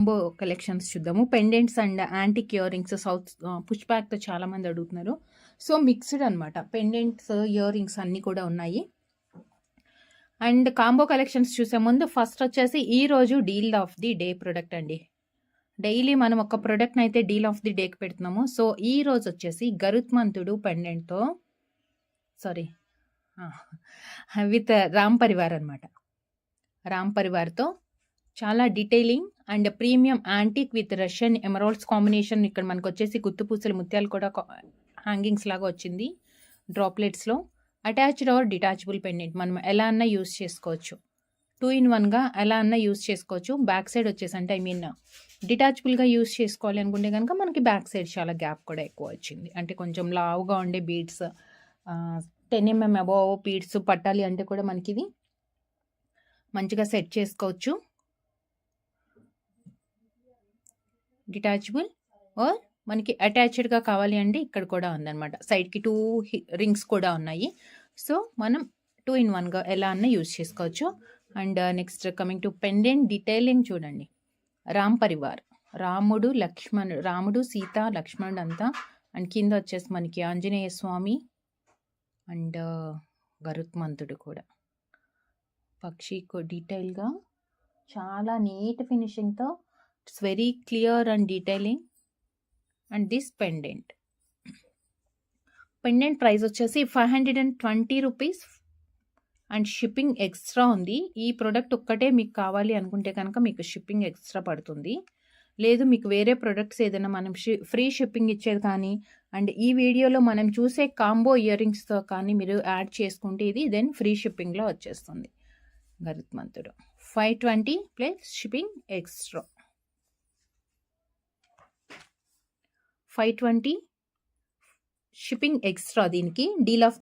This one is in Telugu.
కాంబో కలెక్షన్స్ చూద్దాము. Pendants and antique earrings సౌత్ పుష్ బ్యాక్తో చాలా మంది అడుగుతున్నారు. సో మిక్స్డ్ అనమాట, పెండెంట్స్ ఇయర్ రింగ్స్ అన్నీ కూడా ఉన్నాయి. అండ్ కాంబో కలెక్షన్స్ చూసే ముందు ఫస్ట్ వచ్చేసి ఈ రోజు deal of the day product అండి. డైలీ మనం ఒక ప్రోడక్ట్ని అయితే డీల్ ఆఫ్ ది డేకి పెడుతున్నాము. సో ఈ రోజు వచ్చేసి గరుత్మంతుడు పెండెంట్తో విత్ రామ్ పరివార్ అనమాట. రామ్ పరివార్తో చాలా detailing and premium antique with Russian emeralds combination. ఇక్కడ మనకు వచ్చేసి గుత్తుపూసలు ముత్యాలు కూడా హ్యాంగింగ్స్ లాగా వచ్చింది డ్రాప్లెట్స్లో. అటాచ్డ్ ఆర్ డిటాచబుల్ పెండెంట్ మనం ఎలా అన్నా యూస్ చేసుకోవచ్చు, 2-in-1గా ఎలా అన్నా యూస్ చేసుకోవచ్చు. బ్యాక్ సైడ్ వచ్చేసి అంటే డిటాచబుల్గా యూస్ చేసుకోవాలి అనుకుంటే కనుక మనకి బ్యాక్ సైడ్ చాలా గ్యాప్ కూడా ఎక్కువ వచ్చింది. అంటే కొంచెం లావుగా ఉండే బీడ్స్ 10 mm అబోవ్ బీడ్స్ పట్టాలి అంటే కూడా మనకి ఇది మంచిగా సెట్ చేసుకోవచ్చు. డిటాచబుల్ ఆర్ మనకి అటాచ్డ్గా కావాలి అంటే ఇక్కడ కూడా ఉందన్నమాట. సైడ్కి 2 రింగ్స్ కూడా ఉన్నాయి. సో మనం 2-in-1గా ఎలా అన్నా యూజ్ చేసుకోవచ్చు. And next coming to pendant detailing చూడండి. రామ్ పరివార్, రాముడు సీత లక్ష్మణుడు అంతా. అండ్ కింద వచ్చేసి మనకి ఆంజనేయ స్వామి అండ్ గరుత్మంతుడు కూడా పక్షి డీటెయిల్గా చాలా నీట్ ఫినిషింగ్తో. It's very clear and detailing. And this pendant price వచ్చేసి 520 రూపీస్ అండ్ షిప్పింగ్ ఎక్స్ట్రా ఉంది. ఈ ప్రోడక్ట్ ఒక్కటే మీకు కావాలి అనుకుంటే కనుక మీకు షిప్పింగ్ ఎక్స్ట్రా పడుతుంది. లేదు మీకు వేరే ప్రొడక్ట్స్ ఏదైనా మనం ఫ్రీ షిప్పింగ్ ఇచ్చేది కానీ అండ్ ఈ వీడియోలో మనం చూసే కాంబో ఇయర్ రింగ్స్తో కానీ మీరు యాడ్ చేసుకుంటే ఇది దెన్ ఫ్రీ షిప్పింగ్లో వచ్చేస్తుంది. గరుత్మంతుడు 520 plus shipping extra. 520 shipping extra దీనికి డీల్ ఆఫ్